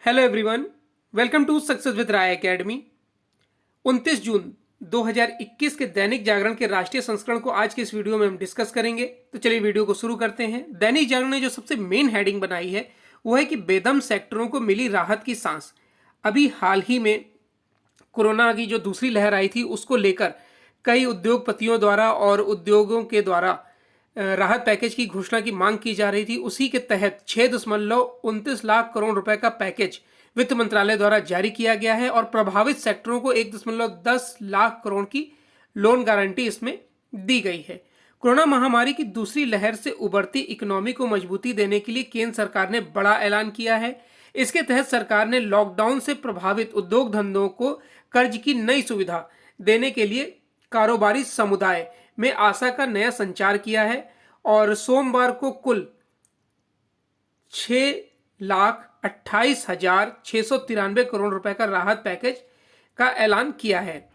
Hello everyone, welcome to success with Rai academy. 29 जून 2021 के दैनिक जागरण के राष्ट्रीय संस्करण को आज के इस वीडियो में हम डिस्कस करेंगे। तो चलिए वीडियो को शुरू करते हैं। दैनिक जागरण ने जो सबसे मेन हेडिंग बनाई है वो है कि बेदम सेक्टरों को मिली राहत की सांस। अभी हाल ही में कोरोना की जो दूसरी लहर आई थी उसको लेकर कई उद्योगपतियों द्वारा और उद्योगों के द्वारा राहत पैकेज की घोषणा की मांग की जा रही थी। उसी के तहत 6.29 लाख करोड़ रुपए का पैकेज वित्त मंत्रालय द्वारा जारी किया गया है और प्रभावित सेक्टरों को 1.10 लाख करोड़ की लोन गारंटी इसमें दी गई है। कोरोना महामारी की दूसरी लहर से उभरती इकोनॉमी को मजबूती देने के लिए केंद्र सरकार ने बड़ा ऐलान किया है। इसके तहत सरकार ने लॉकडाउन से प्रभावित उद्योग धंधों को कर्ज की नई सुविधा देने के लिए कारोबारी समुदाय में आशा का नया संचार किया है और सोमवार को कुल 6,28,693 करोड़ रुपए का राहत पैकेज का ऐलान किया है।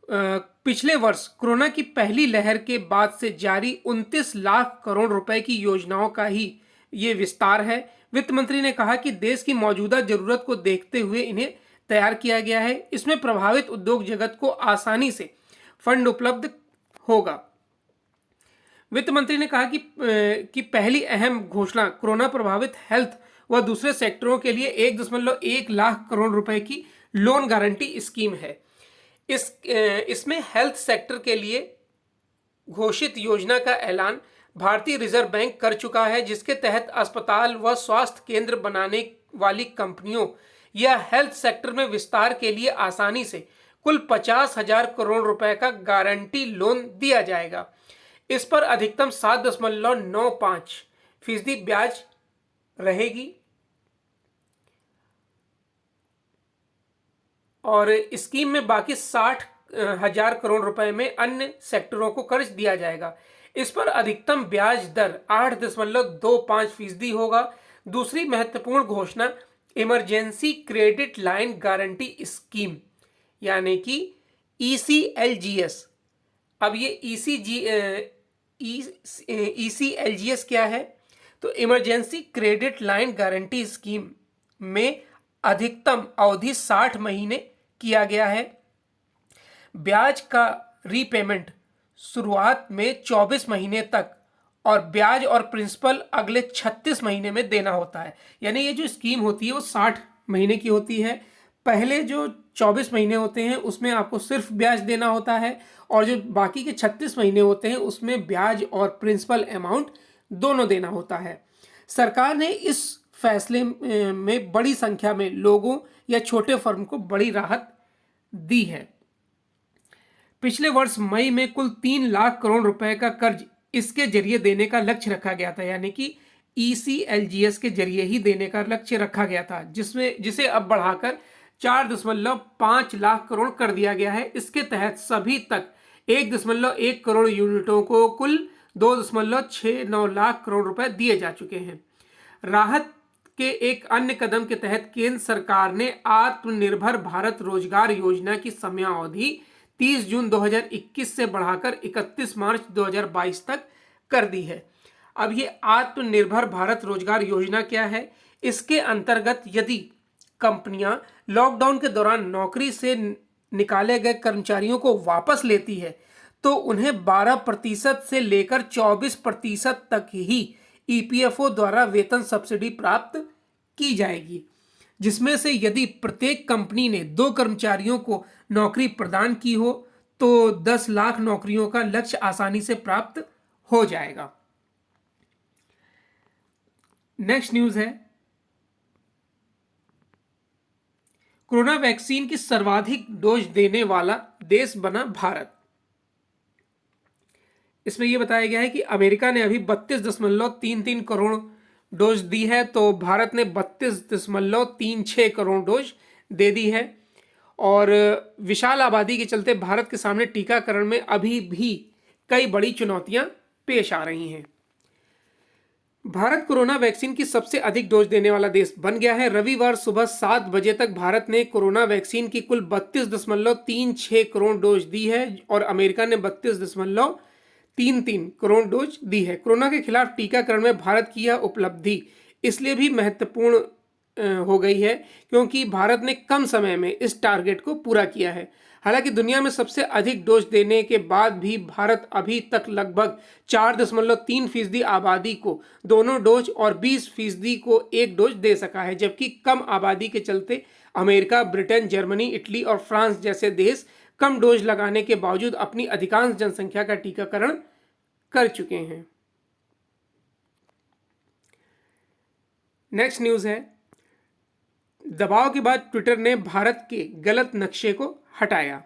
पिछले वर्ष कोरोना की पहली लहर के बाद से जारी 29 लाख करोड़ रुपए की योजनाओं का ही ये विस्तार है। वित्त मंत्री ने कहा कि देश की मौजूदा जरूरत को देखते हुए इन्हें तैयार किया गया है। इसमें प्रभावित उद्योग जगत को आसानी से फंड उपलब्ध होगा। वित्त मंत्री ने कहा कि पहली अहम घोषणा कोरोना प्रभावित हेल्थ व दूसरे सेक्टरों के लिए 1.1 लाख करोड़ रुपए की लोन गारंटी स्कीम है। इसमें हेल्थ सेक्टर के लिए घोषित योजना का ऐलान भारतीय रिजर्व बैंक कर चुका है, जिसके तहत अस्पताल व स्वास्थ्य केंद्र बनाने वाली कंपनियों या हेल्थ सेक्टर में विस्तार के लिए आसानी से कुल 50,000 करोड़ रुपए का गारंटी लोन दिया जाएगा। इस पर अधिकतम 7.95% ब्याज रहेगी और स्कीम में बाकी 60,000 करोड़ रुपए में अन्य सेक्टरों को कर्ज दिया जाएगा। इस पर अधिकतम ब्याज दर 8.25% होगा। दूसरी महत्वपूर्ण घोषणा emergency credit line guarantee scheme यानी कि ECLGS। अब ये ECLGS क्या है? तो emergency credit line guarantee scheme में अधिकतम अवधि 60 महीने किया गया है। ब्याज का रीपेमेंट शुरुआत में 24 महीने तक और ब्याज और प्रिंसिपल अगले 36 महीने में देना होता है। यानी ये जो स्कीम होती है वो 60 महीने की होती है। पहले जो 24 महीने होते हैं उसमें आपको सिर्फ ब्याज देना होता है और जो बाकी के 36 महीने होते हैं उसमें ब्याज और प्रिंसिपल अमाउंट दोनों देना होता है। सरकार ने इस फैसले में बड़ी संख्या में लोगों या छोटे फर्म को बड़ी राहत दी है। पिछले वर्ष मई में कुल 3 लाख करोड़ रुपए का कर्ज इसके जरिए देने का लक्ष्य रखा गया था, यानी कि ECLGS के जरिए ही देने का लक्ष्य रखा गया था, जिसे अब बढ़ाकर 4.5 लाख करोड़ कर दिया गया है। इसके तहत सभी तक 1.1 करोड़ यूनिटों को कुल 2.69 लाख करोड़ रुपए दिए जा चुके हैं। राहत के एक अन्य कदम के तहत केंद्र सरकार ने आत्मनिर्भर भारत रोजगार योजना की समयावधि 30 जून 2021 से बढ़ाकर 31 मार्च 2022 तक कर दी है। अब ये आत्मनिर्भर भारत रोजगार योजना क्या है? इसके अंतर्गत यदि कंपनियां लॉकडाउन के दौरान नौकरी से निकाले गए कर्मचारियों को वापस लेती है तो उन्हें 12% से लेकर 24% तक ही EPFO द्वारा वेतन सब्सिडी प्राप्त की जाएगी, जिसमें से यदि प्रत्येक कंपनी ने 2 कर्मचारियों को नौकरी प्रदान की हो तो 10 लाख नौकरियों का लक्ष्य आसानी से प्राप्त हो जाएगा। नेक्स्ट न्यूज है, कोरोना वैक्सीन की सर्वाधिक डोज देने वाला देश बना भारत। इसमें यह बताया गया है कि अमेरिका ने अभी 32.33 करोड़ डोज दी है, तो भारत ने 32.36 करोड़ डोज दे दी है। और विशाल आबादी के चलते भारत के सामने टीकाकरण में अभी भी कई बड़ी चुनौतियां पेश आ रही हैं। भारत कोरोना वैक्सीन की सबसे अधिक डोज देने वाला देश बन गया है। रविवार सुबह 7 बजे तक भारत ने कोरोना वैक्सीन की कुल 32.36 करोड़ डोज दी है और अमेरिका ने 32.33 करोड़ डोज दी है। कोरोना के खिलाफ टीकाकरण में भारत की यह उपलब्धि इसलिए भी महत्वपूर्ण हो गई है, क्योंकि भारत ने कम समय में इस टारगेट को पूरा किया है। हालांकि दुनिया में सबसे अधिक डोज देने के बाद भी भारत अभी तक लगभग 4.3% आबादी को दोनों डोज और 20% को एक डोज दे सका है, जबकि कम आबादी के चलते अमेरिका, ब्रिटेन, जर्मनी, इटली और फ्रांस जैसे देश कम डोज लगाने के बावजूद अपनी अधिकांश जनसंख्या का टीकाकरण कर चुके हैं। नेक्स्ट न्यूज़ है, दबाव के बाद ट्विटर ने भारत के गलत नक्शे को हटाया।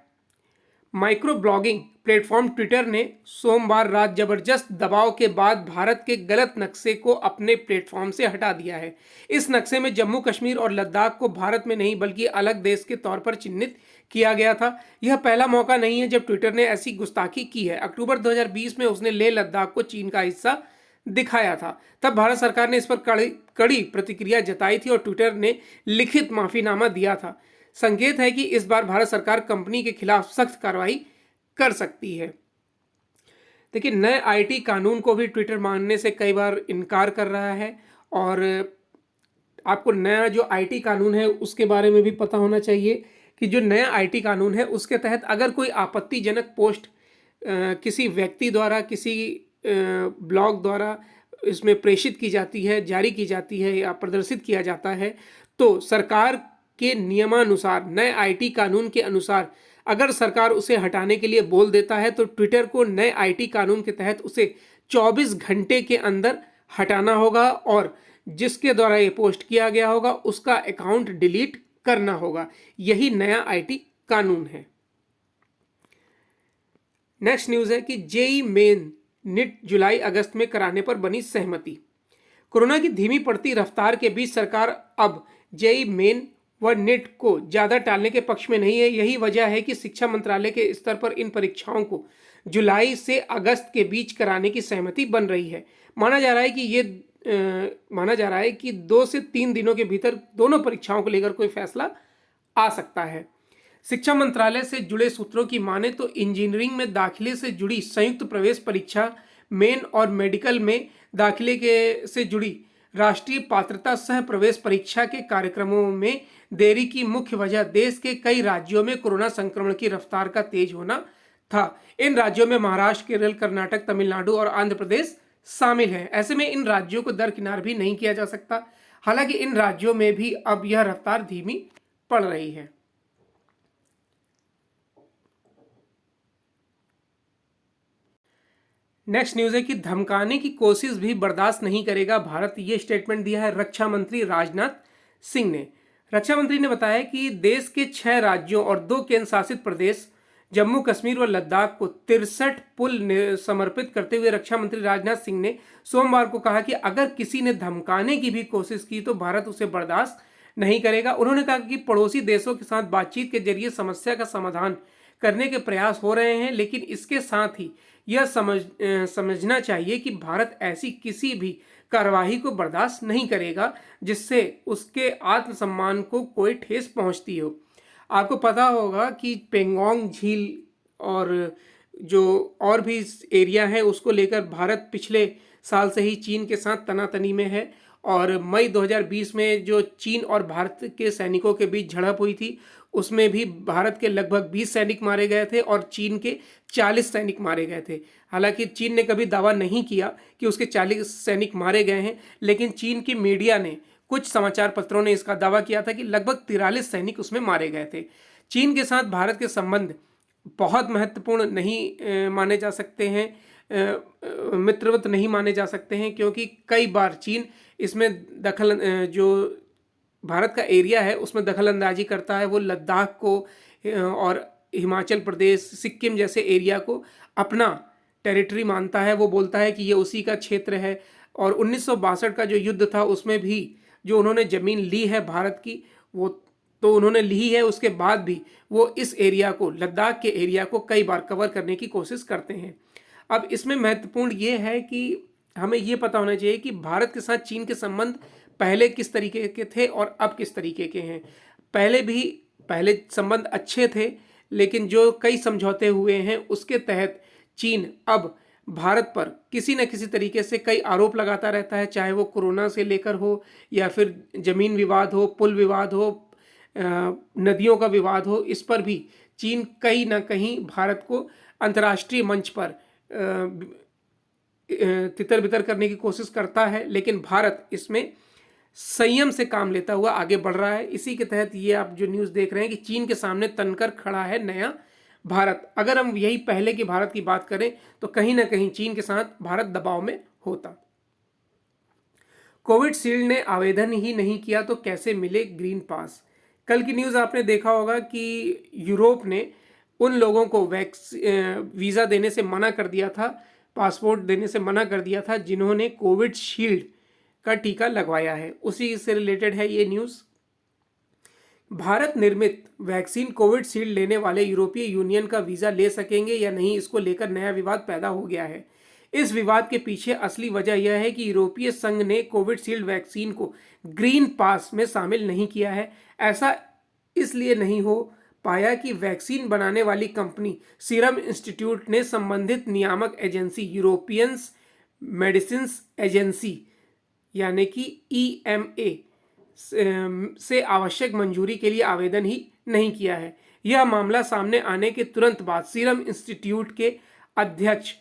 माइक्रो ब्लॉगिंग प्लेटफॉर्म ट्विटर ने सोमवार रात जबरदस्त दबाव के बाद भारत के गलत नक्शे को अपने प्लेटफॉर्म से हटा दिया है। इस नक्शे में जम्मू कश्मीर और लद्दाख को भारत में नहीं बल्कि अलग देश के तौर पर चिन्हित किया गया था। यह पहला मौका नहीं है जब ट्विटर ने ऐसी गुस्ताखी की है। अक्टूबर 2020 में उसने लेह लद्दाख को चीन का हिस्सा दिखाया था। तब भारत सरकार ने इस पर कड़ी प्रतिक्रिया जताई थी और ट्विटर ने लिखित माफीनामा दिया था। संकेत है कि इस बार भारत सरकार कंपनी के खिलाफ सख्त कार्रवाई कर सकती है। देखिए, नए आईटी कानून को भी ट्विटर मानने से कई बार इनकार कर रहा है, और आपको नया जो आईटी कानून है उसके बारे में भी पता होना चाहिए कि जो नया आईटी कानून है उसके तहत अगर कोई आपत्तिजनक पोस्ट किसी व्यक्ति द्वारा, किसी ब्लॉग द्वारा इसमें प्रेषित की जाती है, जारी की जाती है या प्रदर्शित किया जाता है, तो सरकार के नियमानुसार, नए आईटी कानून के अनुसार अगर सरकार उसे हटाने के लिए बोल देता है तो ट्विटर को नए आईटी कानून के तहत उसे 24 घंटे के अंदर हटाना होगा और जिसके द्वारा ये पोस्ट किया गया होगा उसका अकाउंट डिलीट करना होगा। यही नया आईटी कानून है। नेक्स्ट न्यूज़ है कि जेई मेन नीट जुलाई अगस्त में कराने पर बनी सहमति। कोरोना की धीमी पड़ती रफ्तार के बीच सरकार अब जेई मेन व नीट को ज़्यादा टालने के पक्ष में नहीं है। यही वजह है कि शिक्षा मंत्रालय के स्तर पर इन परीक्षाओं को जुलाई से अगस्त के बीच कराने की सहमति बन रही है। माना जा रहा है कि 2 से 3 दिनों के भीतर दोनों परीक्षाओं को लेकर कोई फैसला आ सकता है। शिक्षा मंत्रालय से जुड़े सूत्रों की माने तो इंजीनियरिंग में दाखिले से जुड़ी संयुक्त प्रवेश परीक्षा, मेन और मेडिकल में दाखिले के से जुड़ी राष्ट्रीय पात्रता सह प्रवेश परीक्षा के कार्यक्रमों में देरी की मुख्य वजह देश के कई राज्यों में कोरोना संक्रमण की रफ्तार का तेज होना था। इन राज्यों में महाराष्ट्र, केरल, कर्नाटक, तमिलनाडु और आंध्र प्रदेश शामिल हैं। ऐसे में इन राज्यों को दरकिनार भी नहीं किया जा सकता। हालांकि इन राज्यों में भी अब यह रफ्तार धीमी पड़ रही है। नेक्स्ट न्यूज़ है कि धमकाने की कोशिश भी बर्दाश्त नहीं करेगा भारत। ये स्टेटमेंट दिया है रक्षा मंत्री राजनाथ सिंह ने। रक्षा मंत्री ने बताया कि देश के 6 राज्यों और 2 केंद्र शासित प्रदेश जम्मू कश्मीर व लद्दाख को 63 पुल समर्पित करते हुए रक्षा मंत्री राजनाथ सिंह ने सोमवार को कहा कि अगर किसी ने धमकाने की भी कोशिश की तो भारत उसे बर्दाश्त नहीं करेगा। उन्होंने कहा कि पड़ोसी देशों के साथ बातचीत के जरिए समस्या का समाधान करने के प्रयास हो रहे हैं, लेकिन इसके साथ ही यह समझना चाहिए कि भारत ऐसी किसी भी कार्यवाही को बर्दाश्त नहीं करेगा जिससे उसके आत्मसम्मान को कोई ठेस पहुंचती हो। आपको पता होगा कि पेंगोंग झील और जो और भी एरिया है उसको लेकर भारत पिछले साल से ही चीन के साथ तनातनी में है, और मई 2020 में जो चीन और भारत के सैनिकों के बीच झड़प हुई थी उसमें भी भारत के लगभग 20 सैनिक मारे गए थे और चीन के 40 सैनिक मारे गए थे। हालांकि चीन ने कभी दावा नहीं किया कि उसके 40 सैनिक मारे गए हैं, लेकिन चीन की मीडिया ने, कुछ समाचार पत्रों ने इसका दावा किया था कि लगभग 43 सैनिक उसमें मारे गए थे। चीन के साथ भारत के संबंध बहुत महत्वपूर्ण नहीं माने जा सकते हैं, मित्रवत नहीं माने जा सकते हैं, क्योंकि कई बार चीन इसमें जो भारत का एरिया है उसमें दखल अंदाजी करता है। वो लद्दाख को और हिमाचल प्रदेश, सिक्किम जैसे एरिया को अपना टेरिटरी मानता है। वो बोलता है कि ये उसी का क्षेत्र है। और 1962 का जो युद्ध था उसमें भी जो उन्होंने ज़मीन ली है भारत की, वो तो उन्होंने ली है, उसके बाद भी वो इस एरिया को, लद्दाख के एरिया को कई बार कवर करने की कोशिश करते हैं। अब इसमें महत्वपूर्ण ये है कि हमें ये पता होना चाहिए कि भारत के साथ चीन के संबंध पहले किस तरीके के थे और अब किस तरीके के हैं। पहले संबंध अच्छे थे, लेकिन जो कई समझौते हुए हैं उसके तहत चीन अब भारत पर किसी न किसी तरीके से कई आरोप लगाता रहता है, चाहे वो कोरोना से लेकर हो या फिर जमीन विवाद हो, पुल विवाद हो, नदियों का विवाद हो। इस पर भी चीन कहीं ना कहीं भारत को अंतर्राष्ट्रीय मंच पर तितर बितर करने की कोशिश करता है, लेकिन भारत इसमें संयम से काम लेता हुआ आगे बढ़ रहा है। इसी के तहत ये आप जो न्यूज़ देख रहे हैं कि चीन के सामने तनकर खड़ा है नया भारत। अगर हम यही पहले की भारत की बात करें तो कहीं ना कहीं चीन के साथ भारत दबाव में होता। कोविशील्ड ने आवेदन ही नहीं किया तो कैसे मिले ग्रीन पास। कल की न्यूज़ आपने देखा होगा कि यूरोप ने उन लोगों को वीज़ा देने से मना कर दिया था, पासपोर्ट देने से मना कर दिया था जिन्होंने कोविशील्ड का टीका लगवाया है। उसी से रिलेटेड है ये न्यूज़। भारत निर्मित वैक्सीन कोविशील्ड लेने वाले यूरोपीय यूनियन का वीज़ा ले सकेंगे या नहीं, इसको लेकर नया विवाद पैदा हो गया है। इस विवाद के पीछे असली वजह यह है कि यूरोपीय संघ ने कोविशील्ड वैक्सीन को ग्रीन पास में शामिल नहीं किया है। ऐसा इसलिए नहीं हो पाया कि वैक्सीन बनाने वाली कंपनी सीरम इंस्टीट्यूट ने संबंधित नियामक एजेंसी यूरोपियन मेडिसिन्स एजेंसी यानी कि EMA से आवश्यक मंजूरी के लिए आवेदन ही नहीं किया है। यह मामला सामने आने के तुरंत बाद सीरम इंस्टीट्यूट के अध्यक्ष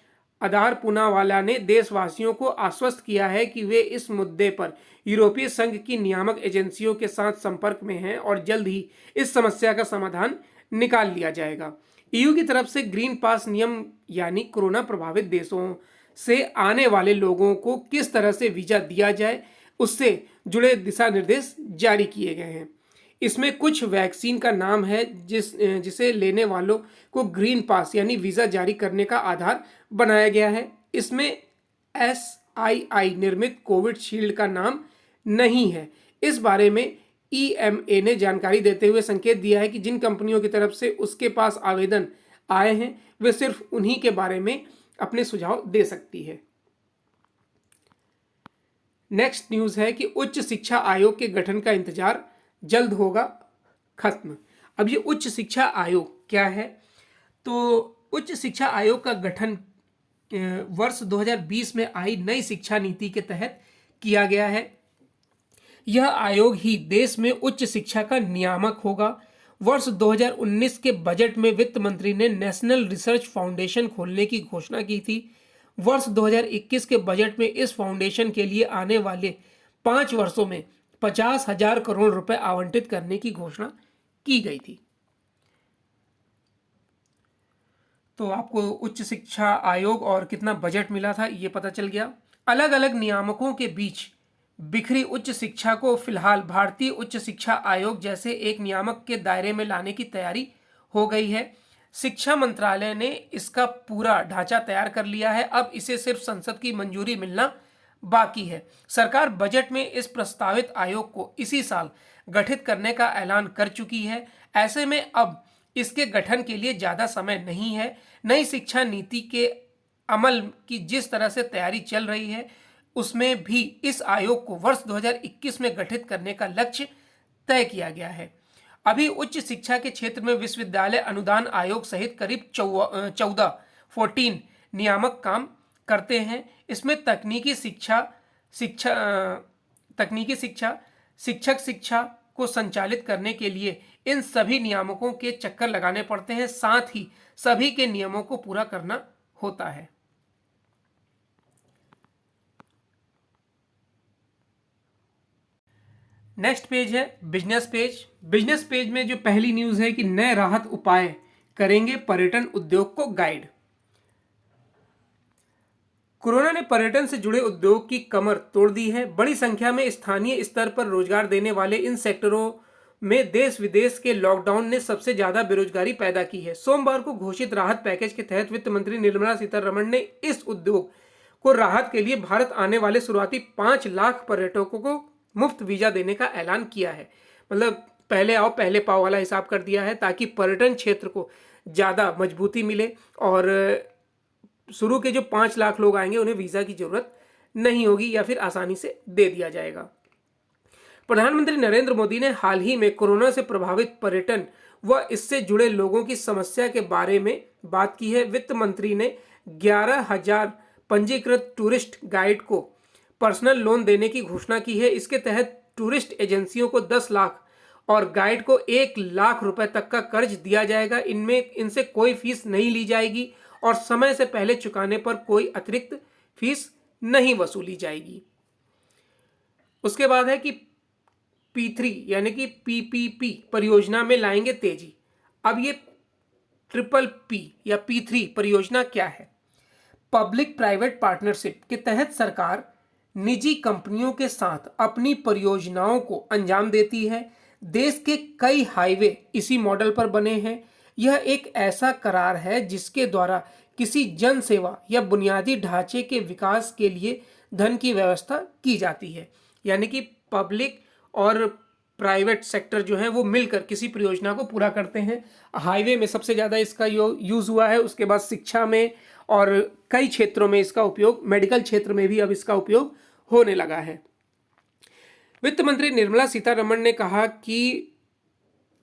अदार पूनावाला ने देशवासियों को आश्वस्त किया है कि वे इस मुद्दे पर यूरोपीय संघ की नियामक एजेंसियों के साथ संपर्क में हैं और जल्द ही इस समस्या का समाधान निकाल लिया जाएगा। EU की तरफ से ग्रीन पास नियम यानी कोरोना प्रभावित देशों से आने वाले लोगों को किस तरह से वीजा दिया जाए, उससे जुड़े दिशा निर्देश जारी किए गए हैं। इसमें कुछ वैक्सीन का नाम है जिसे लेने वालों को ग्रीन पास यानी वीज़ा जारी करने का आधार बनाया गया है। इसमें SII निर्मित कोविशील्ड का नाम नहीं है। इस बारे में EMA ने जानकारी देते हुए संकेत दिया है कि जिन कंपनियों की तरफ से उसके पास आवेदन आए हैं वे सिर्फ उन्हीं के बारे में अपने सुझाव दे सकती है। नेक्स्ट न्यूज़ है कि उच्च शिक्षा आयोग के गठन का इंतजार जल्द होगा खत्म। अब ये उच्च शिक्षा आयोग क्या है? तो उच्च शिक्षा आयोग का गठन वर्ष 2020 में आई नई शिक्षा नीति के तहत किया गया है। यह आयोग ही देश में उच्च शिक्षा का नियामक होगा। वर्ष 2019 के बजट में वित्त मंत्री ने नेशनल रिसर्च फाउंडेशन खोलने की घोषणा की थी। वर्ष 2021 के बजट में इस फाउंडेशन के लिए आने वाले 5 वर्षों में 50,000 करोड़ रुपए आवंटित करने की घोषणा की गई थी। तो आपको उच्च शिक्षा आयोग और कितना बजट मिला था ये पता चल गया। अलग अलग नियामकों के बीच बिखरी उच्च शिक्षा को फिलहाल भारतीय उच्च शिक्षा आयोग जैसे एक नियामक के दायरे में लाने की तैयारी हो गई है। शिक्षा मंत्रालय ने इसका पूरा ढांचा तैयार कर लिया है। अब इसे सिर्फ संसद की मंजूरी मिलना बाकी है। सरकार बजट में इस प्रस्तावित आयोग को इसी साल गठित करने का ऐलान कर चुकी है। ऐसे में अब इसके गठन के लिए ज़्यादा समय नहीं है। नई शिक्षा नीति के अमल की जिस तरह से तैयारी चल रही है उसमें भी इस आयोग को वर्ष 2021 में गठित करने का लक्ष्य तय किया गया है। अभी उच्च शिक्षा के क्षेत्र में विश्वविद्यालय अनुदान आयोग सहित करीब 14 नियामक काम करते हैं। इसमें तकनीकी शिक्षक शिक्षा को संचालित करने के लिए इन सभी नियामकों के चक्कर लगाने पड़ते हैं, साथ ही सभी के नियमों को पूरा करना होता है। नेक्स्ट पेज है बिजनेस पेज। बिजनेस पेज में जो पहली न्यूज़ है कि नए राहत उपाय करेंगे पर्यटन उद्योग को गाइड। कोरोना ने पर्यटन से जुड़े उद्योग की कमर तोड़ दी है। बड़ी संख्या में स्थानीय स्तर पर रोजगार देने वाले इन सेक्टरों में देश विदेश के लॉकडाउन ने सबसे ज्यादा बेरोजगारी पैदा की है। सोमवार को घोषित राहत पैकेज के तहत वित्त मंत्री निर्मला सीतारमण ने इस उद्योग को राहत के लिए भारत आने वाले शुरुआती 5 लाख पर्यटकों को मुफ्त वीजा देने का ऐलान किया है। मतलब पहले आओ पहले पाओ वाला हिसाब कर दिया है ताकि पर्यटन क्षेत्र को ज़्यादा मजबूती मिले और शुरू के जो 5 लाख लोग आएंगे उन्हें वीज़ा की ज़रूरत नहीं होगी या फिर आसानी से दे दिया जाएगा। प्रधानमंत्री नरेंद्र मोदी ने हाल ही में कोरोना से प्रभावित पर्यटन व इससे जुड़े लोगों की समस्या के बारे में बात की है। वित्त मंत्री ने 11,000 पंजीकृत टूरिस्ट गाइड को पर्सनल लोन देने की घोषणा की है। इसके तहत टूरिस्ट एजेंसियों को 10 लाख और गाइड को 1 लाख रुपए तक का कर्ज दिया जाएगा। इनसे कोई फीस नहीं ली जाएगी और समय से पहले चुकाने पर कोई अतिरिक्त फीस नहीं वसूली जाएगी। उसके बाद है कि P3 यानी कि PPP परियोजना में लाएंगे तेजी। अब ये PPP या P3 परियोजना क्या है? पब्लिक प्राइवेट पार्टनरशिप के तहत सरकार निजी कंपनियों के साथ अपनी परियोजनाओं को अंजाम देती है। देश के कई हाईवे इसी मॉडल पर बने हैं। यह एक ऐसा करार है जिसके द्वारा किसी जन सेवा या बुनियादी ढांचे के विकास के लिए धन की व्यवस्था की जाती है। यानी कि पब्लिक और प्राइवेट सेक्टर जो है वो मिलकर किसी परियोजना को पूरा करते हैं। हाईवे में सबसे ज़्यादा इसका यूज़ हुआ है, उसके बाद शिक्षा में और कई क्षेत्रों में इसका उपयोग, मेडिकल क्षेत्र में भी अब इसका उपयोग होने लगा है। वित्त मंत्री निर्मला सीतारमण ने कहा कि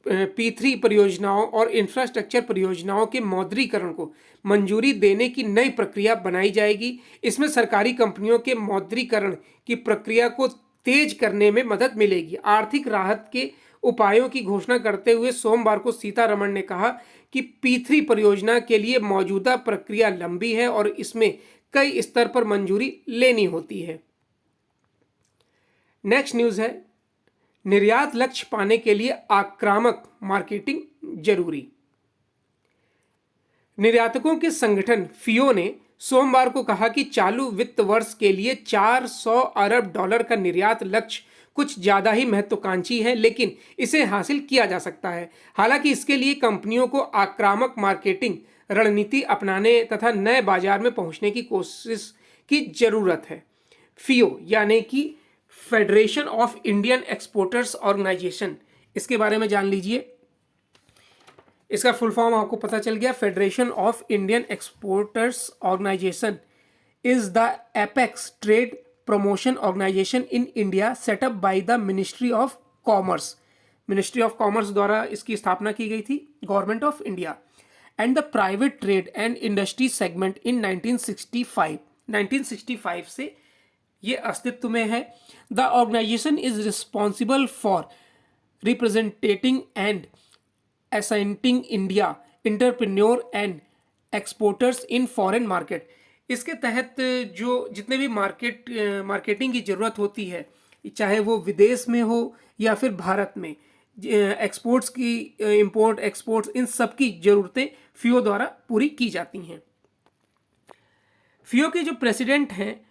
P3 परियोजनाओं और इंफ्रास्ट्रक्चर परियोजनाओं के मौद्रीकरण को मंजूरी देने की नई प्रक्रिया बनाई जाएगी। इसमें सरकारी कंपनियों के मौद्रीकरण की प्रक्रिया को तेज करने में मदद मिलेगी। आर्थिक राहत के उपायों की घोषणा करते हुए सोमवार को सीतारमण ने कहा कि P3 परियोजना के लिए मौजूदा प्रक्रिया लंबी है और इसमें कई स्तर पर मंजूरी लेनी होती है। नेक्स्ट न्यूज़ है, निर्यात लक्ष्य पाने के लिए आक्रामक मार्केटिंग जरूरी। निर्यातकों के संगठन FIO ने सोमवार को कहा कि चालू वित्त वर्ष के लिए 400 अरब डॉलर का निर्यात लक्ष्य कुछ ज़्यादा ही महत्वाकांक्षी है, लेकिन इसे हासिल किया जा सकता है। हालांकि इसके लिए कंपनियों को आक्रामक मार्केटिंग रणनीति अपनाने तथा नए बाजार में पहुंचने की कोशिश की जरूरत है। FIO यानी कि federation of Indian exporters organisation, इसके बारे में जान लीजिए। इसका फुल फॉर्म आपको पता चल गया। Federation of Indian exporters organization is the apex trade promotion organization in India setup by the ministry of commerce. Ministry of commerce द्वारा इसकी स्थापना की गई थी, government of India, and the private trade and industry segment in 1965 से ये अस्तित्व में है। The organization is responsible for representing and assenting India entrepreneur and exporters in foreign market. इसके तहत जो जितने भी मार्केटिंग की ज़रूरत होती है, चाहे वो विदेश में हो या फिर भारत में, एक्सपोर्ट्स की, इंपोर्ट एक्सपोर्ट्स, इन सब की ज़रूरतें FIO द्वारा पूरी की जाती हैं। FIO के जो प्रेसिडेंट हैं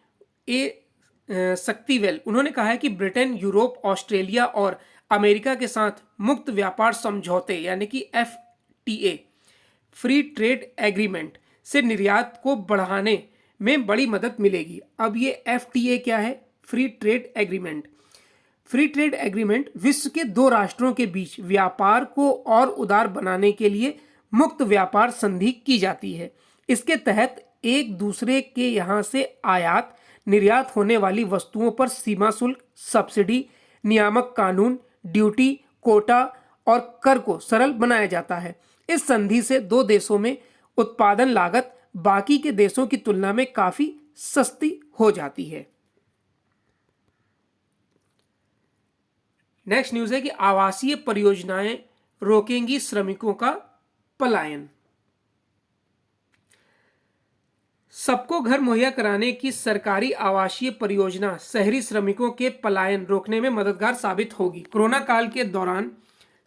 शक्तिवेल, उन्होंने कहा है कि ब्रिटेन, यूरोप, ऑस्ट्रेलिया और अमेरिका के साथ मुक्त व्यापार समझौते यानी कि FTA फ्री ट्रेड एग्रीमेंट से निर्यात को बढ़ाने में बड़ी मदद मिलेगी। अब ये FTA क्या है? Free trade agreement. Free trade agreement विश्व के 2 राष्ट्रों के बीच व्यापार को और उदार बनाने के लिए मुक्त व्यापार संधि की जाती है। इसके तहत एक दूसरे के यहाँ से आयात निर्यात होने वाली वस्तुओं पर सीमा शुल्क, सब्सिडी, नियामक कानून, ड्यूटी, कोटा और कर को सरल बनाया जाता है। इस संधि से 2 देशों में उत्पादन लागत बाकी के देशों की तुलना में काफी सस्ती हो जाती है। नेक्स्ट न्यूज़ है कि आवासीय परियोजनाएं रोकेंगी श्रमिकों का पलायन। सबको घर मुहैया कराने की सरकारी आवासीय परियोजना शहरी श्रमिकों के पलायन रोकने में मददगार साबित होगी। कोरोना काल के दौरान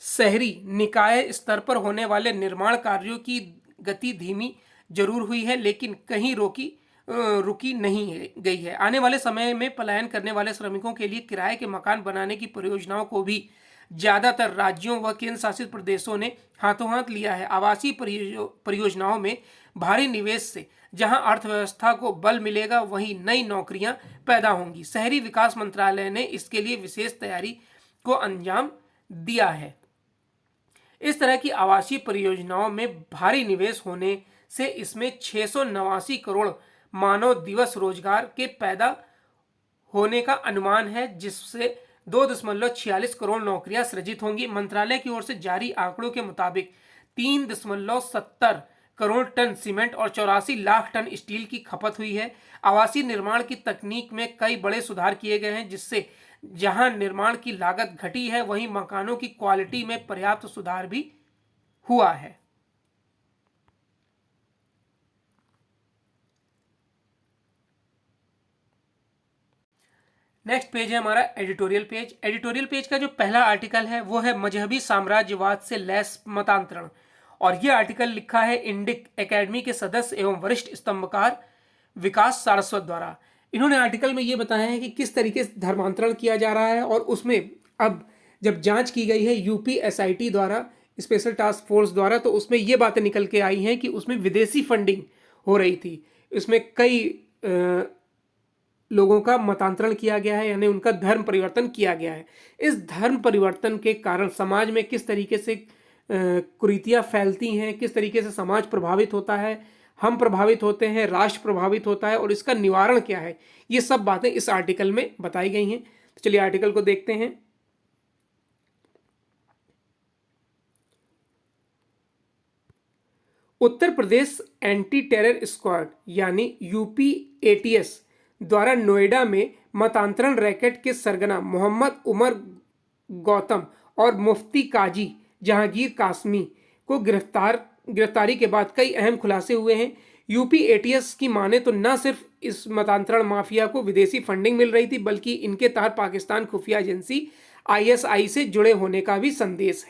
शहरी निकाय स्तर पर होने वाले निर्माण कार्यों की गति धीमी जरूर हुई है, लेकिन कहीं रुकी नहीं गई है। आने वाले समय में पलायन करने वाले श्रमिकों के लिए किराए के मकान बनाने की परियोजनाओं को भी ज़्यादातर राज्यों व केंद्र शासित प्रदेशों ने हाथों हाथ लिया है। आवासीय परियोजनाओं में भारी निवेश से जहां अर्थव्यवस्था को बल मिलेगा, वहीं नई नौकरियां पैदा होंगी। शहरी विकास मंत्रालय ने इसके लिए विशेष तैयारी को अंजाम दिया है। इस तरह की आवासीय परियोजनाओं में भारी निवेश होने से इसमें 689 करोड़ मानव दिवस रोजगार के पैदा होने का अनुमान है, जिससे 2.46 करोड़ नौकरियां सृजित होंगी। मंत्रालय की ओर से जारी आंकड़ों के मुताबिक 3.70 करोड़ टन सीमेंट और 84 लाख टन स्टील की खपत हुई है। आवासीय निर्माण की तकनीक में कई बड़े सुधार किए गए हैं, जिससे जहां निर्माण की लागत घटी है वहीं मकानों की क्वालिटी में पर्याप्त सुधार भी हुआ है। नेक्स्ट पेज है हमारा एडिटोरियल पेज। एडिटोरियल पेज का जो पहला आर्टिकल है वो है मजहबी साम्राज्यवाद से लैस मतांतरण, और यह आर्टिकल लिखा है इंडिक एकेडमी के सदस्य एवं वरिष्ठ स्तंभकार विकास सारस्वत द्वारा। इन्होंने आर्टिकल में ये बताया है कि किस तरीके से धर्मांतरण किया जा रहा है, और उसमें अब जब जांच की गई है यूपीएसआईटी द्वारा, स्पेशल टास्क फोर्स द्वारा, तो उसमें ये बातें निकल के आई हैं कि उसमें विदेशी फंडिंग हो रही थी। इसमें कई लोगों का मतांतरण किया गया है, यानी उनका धर्म परिवर्तन किया गया है। इस धर्म परिवर्तन के कारण समाज में किस तरीके से कुरीतियाँ फैलती हैं, किस तरीके से समाज प्रभावित होता है, हम प्रभावित होते हैं, राष्ट्र प्रभावित होता है, और इसका निवारण क्या है, ये सब बातें इस आर्टिकल में बताई गई हैं। तो चलिए आर्टिकल को देखते हैं। Uttar Pradesh anti terror squad यानी यूपीएटीएस द्वारा नोएडा में मतांतरण रैकेट के सरगना मोहम्मद उमर गौतम और मुफ्ती काजी जहांगीर कासमी को गिरफ्तारी के बाद कई अहम खुलासे हुए हैं। यूपीएटीएस की माने तो न सिर्फ इस मतांतरण माफिया को विदेशी फंडिंग मिल रही थी, बल्कि इनके तहत पाकिस्तान खुफिया एजेंसी आईएसआई से जुड़े होने का भी संदेह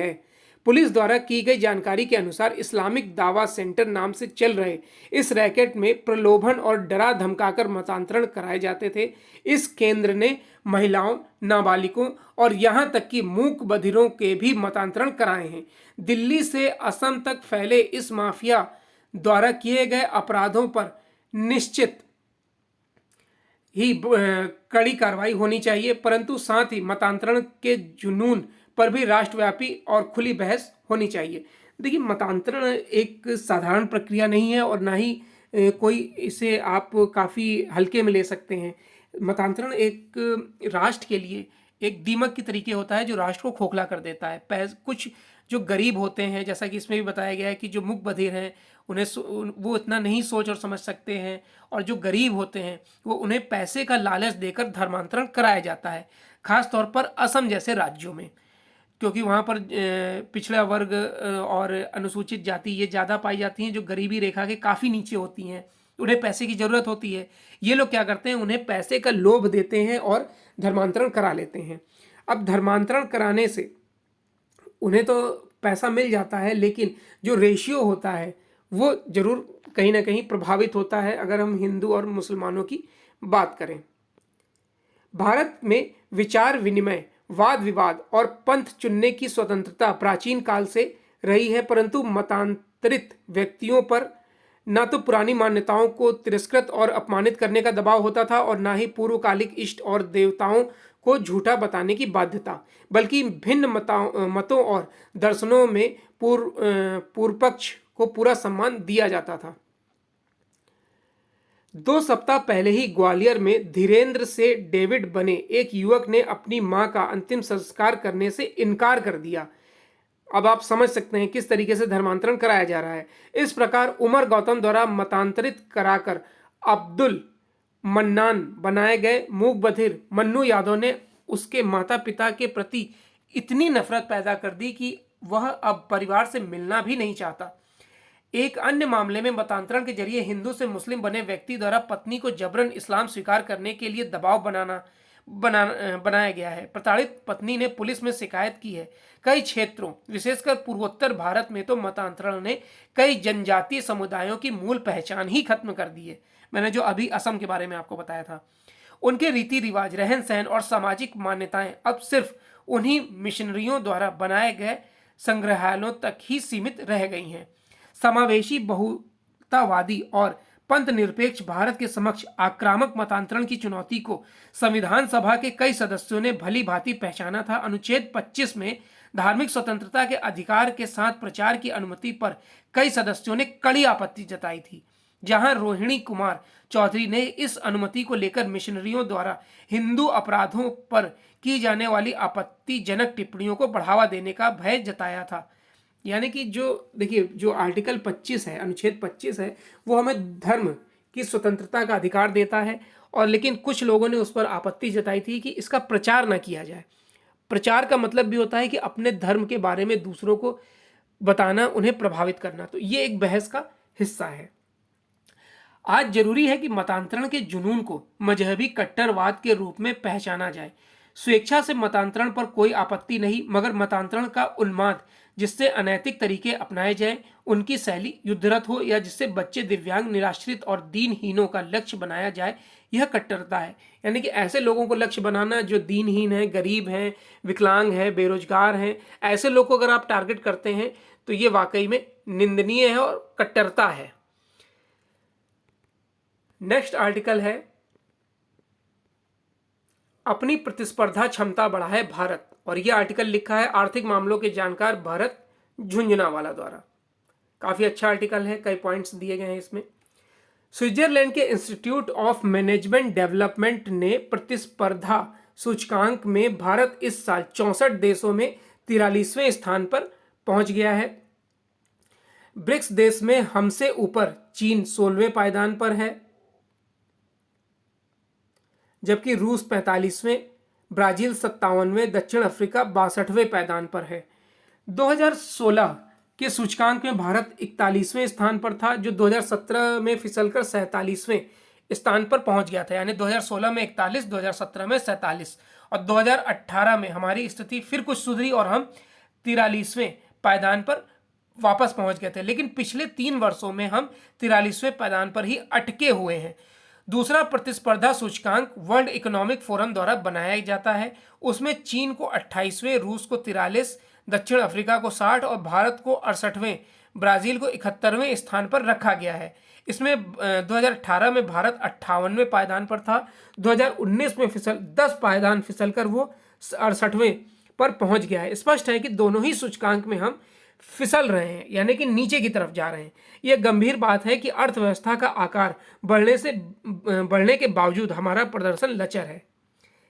है। पुलिस द्वारा की गई जानकारी के अनुसार इस्लामिक दावा सेंटर नाम से चल रहे इस रैकेट में प्रलोभन और डरा धमकाकर मतांतरण कराए जाते थे। इस केंद्र ने महिलाओं, नाबालिगों और यहां तक कि मूक बधिरों के भी मतांतरण कराए हैं। दिल्ली से असम तक फैले इस माफिया द्वारा किए गए अपराधों पर निश्चित ही कड़ी कार्रवाई होनी चाहिए, परंतु साथ ही मतांतरण के जुनून पर भी राष्ट्रव्यापी और खुली बहस होनी चाहिए। देखिए, मतांतरण एक साधारण प्रक्रिया नहीं है, और ना ही कोई इसे आप काफ़ी हल्के में ले सकते हैं। मतांतरण एक राष्ट्र के लिए एक दीमक की तरीके होता है जो राष्ट्र को खोखला कर देता है। कुछ जो गरीब होते हैं, जैसा कि इसमें भी बताया गया है कि जो मूक बधिर हैं उन्हें वो इतना नहीं सोच और समझ सकते हैं, और जो गरीब होते हैं वो उन्हें पैसे का लालच देकर धर्मांतरण कराया जाता है, खास तौर पर असम जैसे राज्यों में, क्योंकि वहाँ पर पिछड़ा वर्ग और अनुसूचित जाति ये ज़्यादा पाई जाती हैं, जो गरीबी रेखा के काफ़ी नीचे होती हैं। उन्हें पैसे की ज़रूरत होती है। ये लोग क्या करते हैं, उन्हें पैसे का लोभ देते हैं और धर्मांतरण करा लेते हैं। अब धर्मांतरण कराने से उन्हें तो पैसा मिल जाता है, लेकिन जो रेशियो होता है वो ज़रूर कहीं ना कहीं प्रभावित होता है। अगर हम हिंदू और मुसलमानों की बात करें, भारत में विचार विनिमय, वाद विवाद और पंथ चुनने की स्वतंत्रता प्राचीन काल से रही है, परंतु मतांतरित व्यक्तियों पर न तो पुरानी मान्यताओं को तिरस्कृत और अपमानित करने का दबाव होता था, और न ही पूर्वकालिक इष्ट और देवताओं को झूठा बताने की बाध्यता, बल्कि भिन्न मतों और दर्शनों में पूर्व पक्ष को पूरा सम्मान दिया जाता था। 2 सप्ताह पहले ही ग्वालियर में धीरेन्द्र से डेविड बने एक युवक ने अपनी मां का अंतिम संस्कार करने से इनकार कर दिया। अब आप समझ सकते हैं किस तरीके से धर्मांतरण कराया जा रहा है। इस प्रकार उमर गौतम द्वारा मतांतरित कराकर अब्दुल मन्नान बनाए गए मूक बधिर मन्नू यादव ने उसके माता पिता के प्रति इतनी नफरत पैदा कर दी कि वह अब परिवार से मिलना भी नहीं चाहता। एक अन्य मामले में मतांतरण के जरिए हिंदू से मुस्लिम बने व्यक्ति द्वारा पत्नी को जबरन इस्लाम स्वीकार करने के लिए दबाव बनाया गया है। प्रताड़ित पत्नी ने पुलिस में शिकायत की है। कई क्षेत्रों, विशेषकर पूर्वोत्तर भारत में तो मतांतरण ने कई जनजातीय समुदायों की मूल पहचान ही खत्म कर दी है। मैंने जो अभी असम के बारे में आपको बताया था, उनके रीति रिवाज, रहन सहन और सामाजिक मान्यताएं अब सिर्फ उन्हीं मिशनरियों द्वारा बनाए गए संग्रहालयों तक ही सीमित रह गई हैं। समावेशी, बहुतावादी और पंथ निरपेक्ष भारत के समक्ष आक्रामक मतांतरण की चुनौती को संविधान सभा के कई सदस्यों ने भली भांति पहचाना था। अनुच्छेद 25 में धार्मिक स्वतंत्रता के अधिकार के साथ प्रचार की अनुमति पर कई सदस्यों ने कड़ी आपत्ति जताई थी, जहां रोहिणी कुमार चौधरी ने इस अनुमति को लेकर मिशनरियों द्वारा हिंदू अपराधों पर की जाने वाली आपत्तिजनक टिप्पणियों को बढ़ावा देने का भय जताया था। यानी कि जो देखिए जो आर्टिकल 25 है, अनुच्छेद 25 है, वो हमें धर्म की स्वतंत्रता का अधिकार देता है। और लेकिन कुछ लोगों ने उस पर आपत्ति जताई थी कि इसका प्रचार ना किया जाए। प्रचार का मतलब भी होता है कि अपने धर्म के बारे में दूसरों को बताना, उन्हें प्रभावित करना। तो ये एक बहस का हिस्सा है। आज जरूरी है कि मतांतरण के जुनून को मजहबी कट्टरवाद के रूप में पहचाना जाए। स्वेच्छा से मतांतरण पर कोई आपत्ति नहीं, मगर मतांतरण का उन्माद जिससे अनैतिक तरीके अपनाए जाएं, उनकी शैली युद्धरत हो या जिससे बच्चे, दिव्यांग, निराश्रित और दीनहीनों का लक्ष्य बनाया जाए, यह कट्टरता है। यानी कि ऐसे लोगों को लक्ष्य बनाना जो दीनहीन है, गरीब हैं, विकलांग हैं, बेरोजगार हैं, ऐसे लोग को अगर आप टारगेट करते हैं तो ये वाकई में निंदनीय है और कट्टरता है। नेक्स्ट आर्टिकल है अपनी प्रतिस्पर्धा क्षमता बढ़ाए भारत, और यह आर्टिकल लिखा है आर्थिक मामलों के जानकार भरत झुंझुनवाला द्वारा। काफी अच्छा आर्टिकल है, कई पॉइंट्स दिए गए हैं इसमें। स्विट्जरलैंड के इंस्टीट्यूट ऑफ मैनेजमेंट डेवलपमेंट ने प्रतिस्पर्धा सूचकांक में भारत इस साल 64 देशों में 43वें स्थान पर पहुंच गया है। ब्रिक्स देश में हमसे ऊपर चीन 16वें पायदान पर है, जबकि रूस 45वें, ब्राजील 57वें, दक्षिण अफ्रीका 62वें पायदान पर है। 2016 के सूचकांक में भारत 41वें स्थान पर था, जो 2017 में फिसलकर 47वें स्थान पर पहुंच गया था। यानी 2016 में 41, 2017 में 47 और 2018 में हमारी स्थिति फिर कुछ सुधरी और हम 43वें पायदान पर वापस पहुंच गए थे। लेकिन पिछले 3 वर्षों में हम 43वें पायदान पर ही अटके हुए हैं। दूसरा प्रतिस्पर्धा सूचकांक वर्ल्ड इकोनॉमिक फोरम द्वारा बनाया जाता है। उसमें चीन को 28वें, रूस को 43, दक्षिण अफ्रीका को 60 और भारत को 68वें, ब्राजील को 71वें स्थान पर रखा गया है। इसमें 2018 में भारत 58वें पायदान पर था। 2019 में 10 पायदान फिसलकर वो 68वें पर पहुंच गया है। स्पष्ट है कि दोनों ही सूचकांक में हम फिसल रहे हैं, यानी कि नीचे की तरफ जा रहे हैं। यह गंभीर बात है कि अर्थव्यवस्था का आकार बढ़ने के बावजूद हमारा प्रदर्शन लचर है।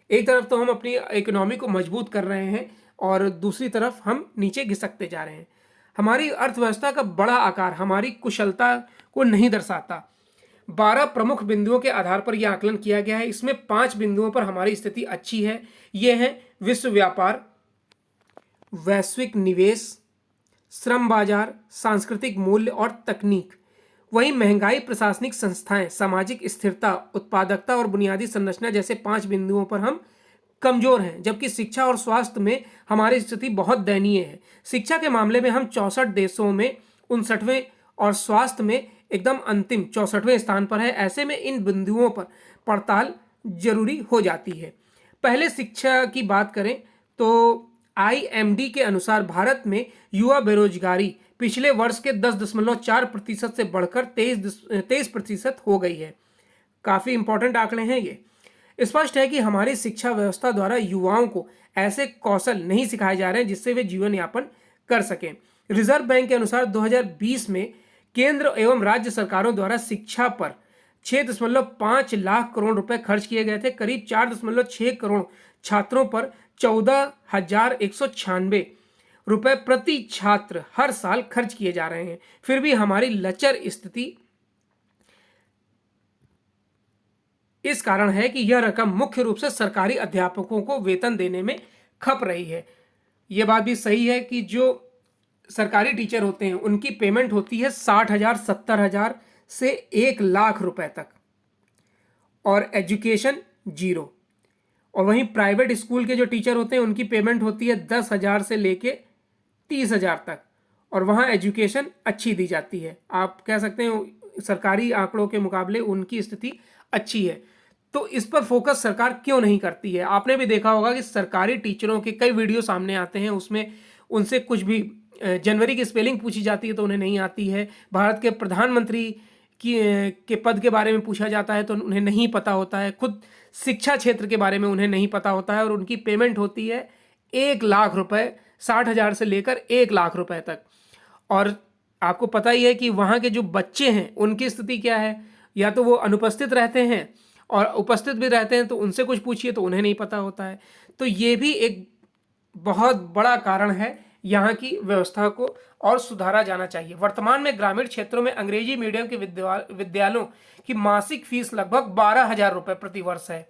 एक तरफ तो हम अपनी इकोनॉमी को मजबूत कर रहे हैं और दूसरी तरफ हम नीचे घिसकते जा रहे हैं। हमारी अर्थव्यवस्था का बड़ा आकार हमारी कुशलता को नहीं दर्शाता। 12 प्रमुख बिंदुओं के आधार पर यह आकलन किया गया है। इसमें 5 बिंदुओं पर हमारी स्थिति अच्छी है। ये हैं विश्व व्यापार, वैश्विक निवेश, श्रम बाजार, सांस्कृतिक मूल्य और तकनीक। वहीं महंगाई, प्रशासनिक संस्थाएं, सामाजिक स्थिरता, उत्पादकता और बुनियादी संरचना जैसे 5 बिंदुओं पर हम कमजोर हैं। जबकि शिक्षा और स्वास्थ्य में हमारी स्थिति बहुत दयनीय है। शिक्षा के मामले में हम 64 देशों में 59वें और स्वास्थ्य में एकदम अंतिम 64वें स्थान पर है। ऐसे में इन बिंदुओं पर पड़ताल जरूरी हो जाती है। पहले शिक्षा की बात करें तो IMD के अनुसार भारत में युवा बेरोजगारी पिछले वर्ष के 10.4% से बढ़कर 23% हो गई है। काफी इंपॉर्टेंट आंकड़े हैं ये। स्पष्ट है कि हमारी शिक्षा व्यवस्था द्वारा युवाओं को ऐसे कौशल नहीं सिखाए जा रहे हैं जिससे वे जीवन यापन कर सकें। रिजर्व बैंक के अनुसार 2020 में केंद्र एवं राज्य सरकारों द्वारा शिक्षा पर 6.5 लाख करोड़ रुपए खर्च किए गए थे। करीब 4.6 करोड़ छात्रों पर 14,196 रुपए प्रति छात्र हर साल खर्च किए जा रहे हैं। फिर भी हमारी लचर स्थिति इस कारण है कि यह रकम मुख्य रूप से सरकारी अध्यापकों को वेतन देने में खप रही है। यह बात भी सही है कि जो सरकारी टीचर होते हैं उनकी पेमेंट होती है 60,000, 70,000 से 1 लाख रुपए तक, और एजुकेशन 0। और वहीं प्राइवेट स्कूल के जो टीचर होते हैं उनकी पेमेंट होती है 10,000 से लेके 30,000 तक, और वहाँ एजुकेशन अच्छी दी जाती है। आप कह सकते हैं सरकारी आंकड़ों के मुकाबले उनकी स्थिति अच्छी है। तो इस पर फोकस सरकार क्यों नहीं करती है? आपने भी देखा होगा कि सरकारी टीचरों के कई वीडियो सामने आते हैं, उसमें उनसे कुछ भी जनवरी की स्पेलिंग पूछी जाती है तो उन्हें नहीं आती है। भारत के प्रधानमंत्री के पद के बारे में पूछा जाता है तो उन्हें नहीं पता होता है। खुद शिक्षा क्षेत्र के बारे में उन्हें नहीं पता होता है, और उनकी पेमेंट होती है 1 लाख रुपए, 60,000 से लेकर 1 लाख रुपए तक। और आपको पता ही है कि वहाँ के जो बच्चे हैं उनकी स्थिति क्या है। या तो वो अनुपस्थित रहते हैं, और उपस्थित भी रहते हैं तो उनसे कुछ पूछिए तो उन्हें नहीं पता होता है। तो ये भी एक बहुत बड़ा कारण है यहाँ की व्यवस्था को और सुधारा जाना चाहिए। वर्तमान में ग्रामीण क्षेत्रों में अंग्रेजी मीडियम के विद्यालयों की मासिक फीस लगभग 12,000 रुपये प्रति वर्ष है।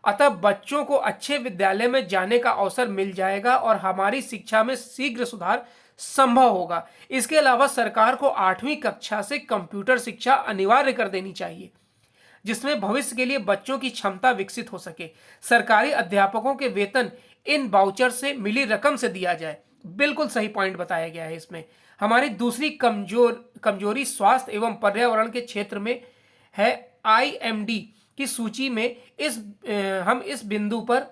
अतः बच्चों को अच्छे विद्यालय में जाने का अवसर मिल जाएगा और हमारी शिक्षा में शीघ्र सुधार संभव होगा। इसके अलावा सरकार को 8वीं कक्षा से कंप्यूटर शिक्षा अनिवार्य कर देनी चाहिए, जिसमें भविष्य के लिए बच्चों की क्षमता विकसित हो सके। सरकारी अध्यापकों के वेतन इन वाउचर से मिली रकम से दिया जाए। बिल्कुल सही पॉइंट बताया गया है इसमें। हमारी दूसरी कमजोरी स्वास्थ्य एवं पर्यावरण के क्षेत्र में है। IMD की सूची में हम इस बिंदु पर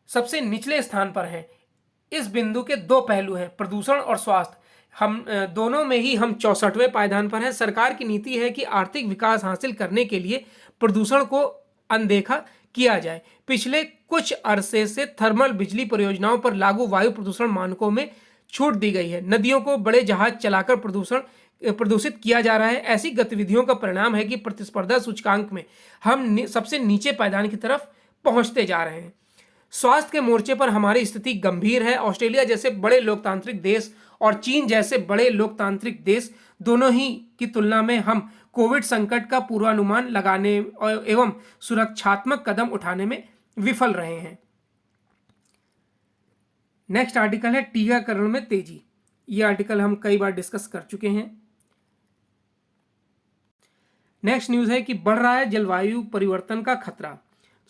सबसे निचले स्थान पर हैं। इस बिंदु के दो पहलू हैं, प्रदूषण और स्वास्थ्य। हम दोनों में ही हम 64वें पायदान पर हैं। सरकार की नीति है कि आर्थिक विकास हासिल करने के लिए प्रदूषण को अनदेखा किया जाए। पिछले कुछ अरसे से थर्मल बिजली परियोजनाओं पर लागू वायु प्रदूषण मानकों में छूट दी गई है। नदियों को बड़े जहाज चलाकर प्रदूषित किया जा रहा है। ऐसी गतिविधियों का परिणाम है कि प्रतिस्पर्धा सूचकांक में हम सबसे नीचे पायदान की तरफ पहुंचते जा रहे हैं। स्वास्थ्य के मोर्चे पर हमारी स्थिति गंभीर है। ऑस्ट्रेलिया जैसे बड़े लोकतांत्रिक देश और चीन जैसे बड़े लोकतांत्रिक देश दोनों ही की तुलना में हम कोविड संकट का पूर्वानुमान लगाने एवं सुरक्षात्मक कदम उठाने में विफल रहे हैं। नेक्स्ट आर्टिकल है टीकाकरण में तेजी। यह आर्टिकल हम कई बार डिस्कस कर चुके हैं। नेक्स्ट न्यूज है कि बढ़ रहा है जलवायु परिवर्तन का खतरा।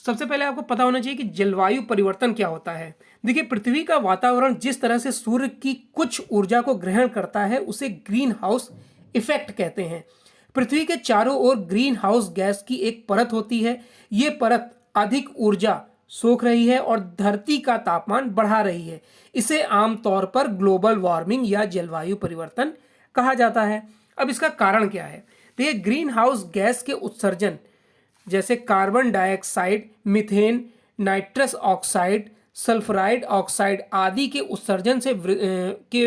सबसे पहले आपको पता होना चाहिए कि जलवायु परिवर्तन क्या होता है। देखिए, पृथ्वी का वातावरण जिस तरह से सूर्य की कुछ ऊर्जा को ग्रहण करता है उसे ग्रीन हाउस इफेक्ट कहते हैं। पृथ्वी के चारों ओर ग्रीन हाउस गैस की एक परत होती है। ये परत अधिक ऊर्जा सोख रही है और धरती का तापमान बढ़ा रही है। इसे आमतौर पर ग्लोबल वार्मिंग या जलवायु परिवर्तन कहा जाता है। अब इसका कारण क्या है? देखिए, ग्रीन हाउस गैस के उत्सर्जन जैसे carbon dioxide, methane, nitrous oxide, sulphide oxide आदि के उत्सर्जन से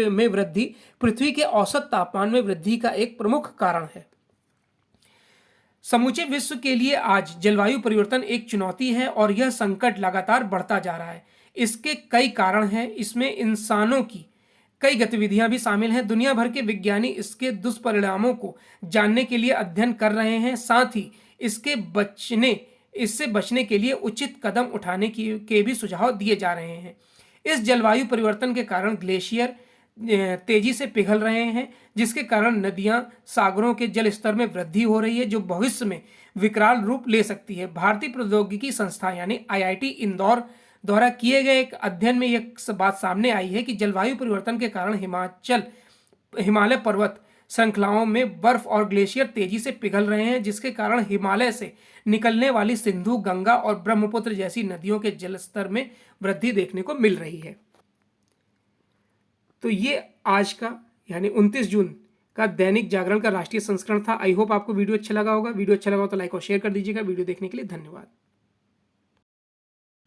में वृद्धि पृथ्वी के औसत तापमान में वृद्धि का एक प्रमुख कारण है। समूचे विश्व के लिए आज जलवायु परिवर्तन एक चुनौती है और यह संकट लगातार बढ़ता जा रहा है। इसके कई कारण हैं। इसमें इंसानों की कई गतिविधियां भी शामिल हैं। दुनिया भर के विज्ञानी इसके दुष्परिणामों को जानने के लिए अध्ययन कर रहे हैं। साथ ही इससे बचने के लिए उचित कदम उठाने के भी सुझाव दिए जा रहे हैं। इस जलवायु परिवर्तन के कारण ग्लेशियर तेजी से पिघल रहे हैं, जिसके कारण नदियां, सागरों के जल स्तर में वृद्धि हो रही है, जो भविष्य में विकराल रूप ले सकती है। भारतीय प्रौद्योगिकी संस्थान यानी IIT इंदौर द्वारा किए गए एक अध्ययन में यह बात सामने आई है कि जलवायु परिवर्तन के कारण हिमालय पर्वत श्रृंखलाओं में बर्फ और ग्लेशियर तेजी से पिघल रहे हैं, जिसके कारण हिमालय से निकलने वाली सिंधु, गंगा और ब्रह्मपुत्र जैसी नदियों के जलस्तर में वृद्धि देखने को मिल रही है। तो ये आज का यानी 29 जून का दैनिक जागरण का राष्ट्रीय संस्करण था। आई होप आपको वीडियो अच्छा लगा होगा। वीडियो अच्छा लगा हो तो लाइक और शेयर कर दीजिएगा। वीडियो देखने के लिए धन्यवाद।